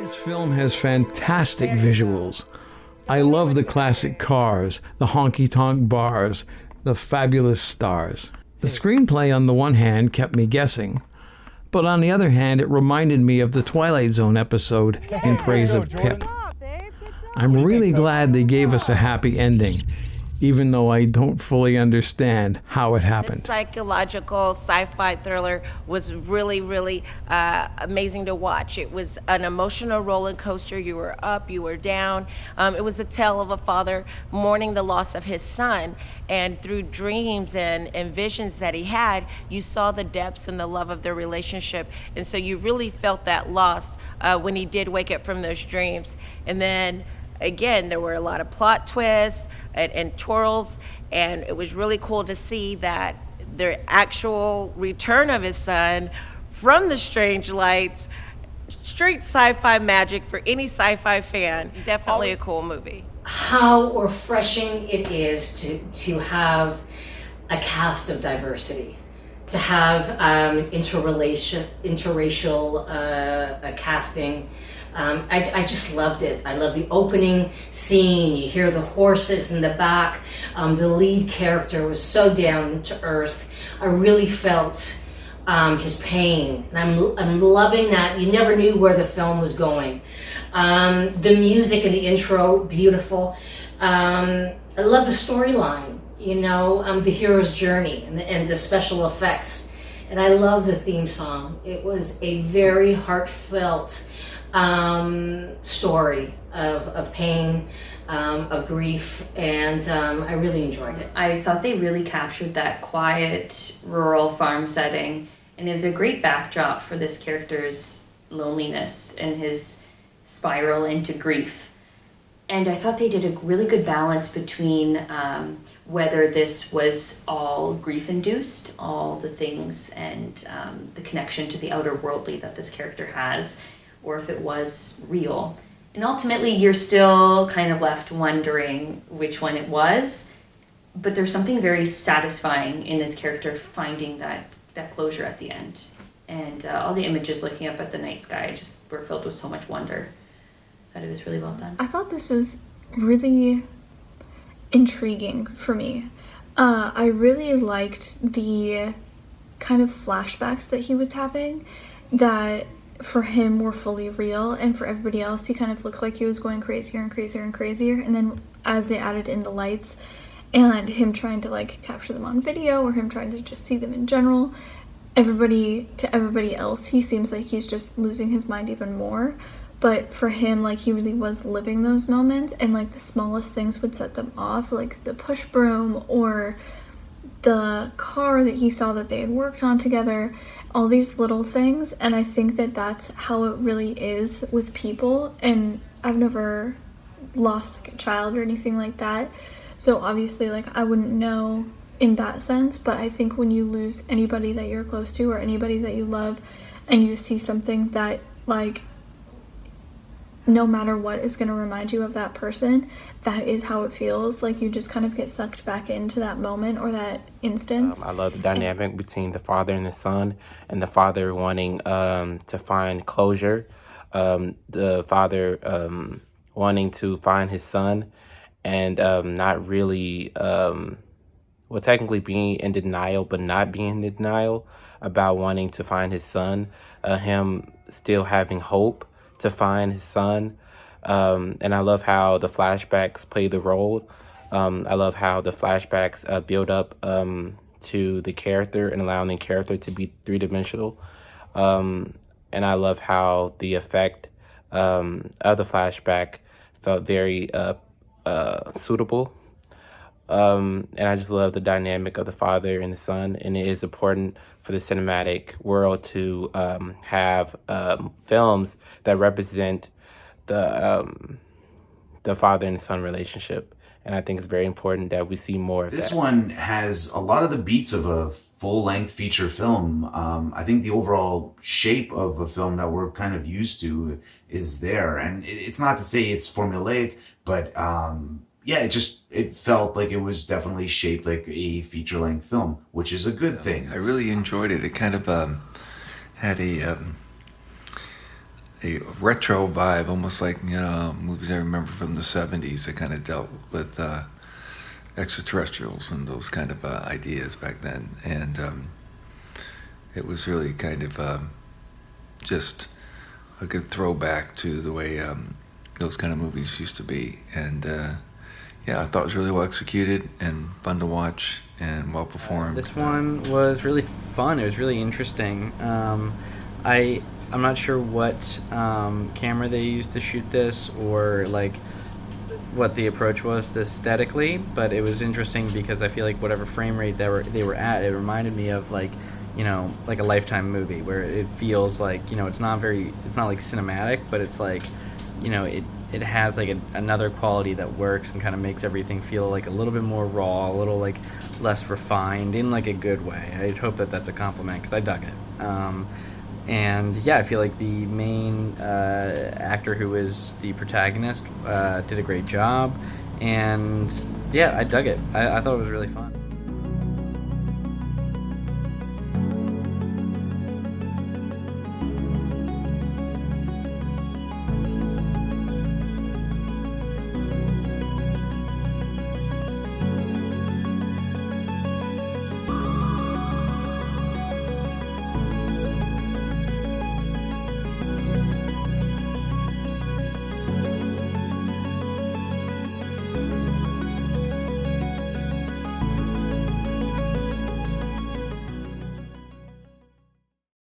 This film has fantastic visuals. I love the classic cars, the honky-tonk bars, the fabulous stars. The screenplay on the one hand kept me guessing, but on the other hand it reminded me of the Twilight Zone episode In Praise of Pip. I'm really glad they gave us a happy ending, even though I don't fully understand how it happened. This psychological sci-fi thriller was really, really amazing to watch. It was an emotional roller coaster. You were up, you were down. It was a tale of a father mourning the loss of his son, and through dreams and visions that he had, you saw the depths and the love of their relationship. And so you really felt that loss when he did wake up from those dreams. And then again, there were a lot of plot twists and twirls, and it was really cool to see that the actual return of his son from the strange lights, straight sci-fi magic for any sci-fi fan. Definitely a cool movie. How refreshing it is to have a cast of diversity, to have interracial casting. I just loved it. I love the opening scene. You hear the horses in the back. The lead character was so down to earth. I really felt his pain. And I'm loving that. You never knew where the film was going. The music in the intro, beautiful. I love the storyline, the hero's journey and the special effects. And I love the theme song. It was a very heartfelt story of pain, of grief, and I really enjoyed it. I thought they really captured that quiet rural farm setting, and it was a great backdrop for this character's loneliness and his spiral into grief. And I thought they did a really good balance between whether this was all grief-induced, all the things and the connection to the outer worldly that this character has, or if it was real. And ultimately, you're still kind of left wondering which one it was, but there's something very satisfying in this character finding that closure at the end. And all the images looking up at the night sky just were filled with so much wonder. I thought it was really well done. I thought this was really intriguing for me. I really liked the kind of flashbacks that he was having that for him were fully real, and for everybody else he kind of looked like he was going crazier and crazier and crazier. And then as they added in the lights and him trying to capture them on video, or him trying to just see them in general, everybody else he seems like he's just losing his mind even more. But for him, he really was living those moments, and the smallest things would set them off, like the push broom or the car that he saw that they had worked on together, all these little things. And I think that that's how it really is with people. And I've never lost a child or anything like that, so obviously I wouldn't know in that sense. But I think when you lose anybody that you're close to or anybody that you love, and you see something that no matter what is going to remind you of that person, that is how it feels. You just kind of get sucked back into that moment or that instance. I love the dynamic between the father and the son, and the father wanting to find closure, the father wanting to find his son, and not really, technically being in denial, but not being in denial about wanting to find his son, him still having hope to find his son. And I love how the flashbacks play the role. I love how the flashbacks build up to the character and allowing the character to be three-dimensional. And I love how the effect of the flashback felt very suitable. And I just love the dynamic of the father and the son. And it is important for the cinematic world to have films that represent the father and son relationship. And I think it's very important that we see more of that. This one has a lot of the beats of a full-length feature film. I think the overall shape of a film that we're kind of used to is there. And it's not to say it's formulaic, but it felt like it was definitely shaped like a feature-length film, which is a good thing. I really enjoyed it. It kind of had a retro vibe, almost like, movies I remember from the 70s that kind of dealt with extraterrestrials and those kind of ideas back then. And it was really kind of just a good throwback to the way those kind of movies used to be. And I thought it was really well executed and fun to watch and well performed. This one was really fun. It was really interesting. I'm not sure what camera they used to shoot this, or like what the approach was aesthetically, but it was interesting because I feel like whatever frame rate they were at, it reminded me of like a Lifetime movie where it feels like it's not like cinematic, but it's like it has like another quality that works and kind of makes everything feel like a little bit more raw, a little like less refined in like a good way. I hope that that's a compliment because I dug it. And I feel like the main actor who is the protagonist did a great job, and I dug it. I thought it was really fun.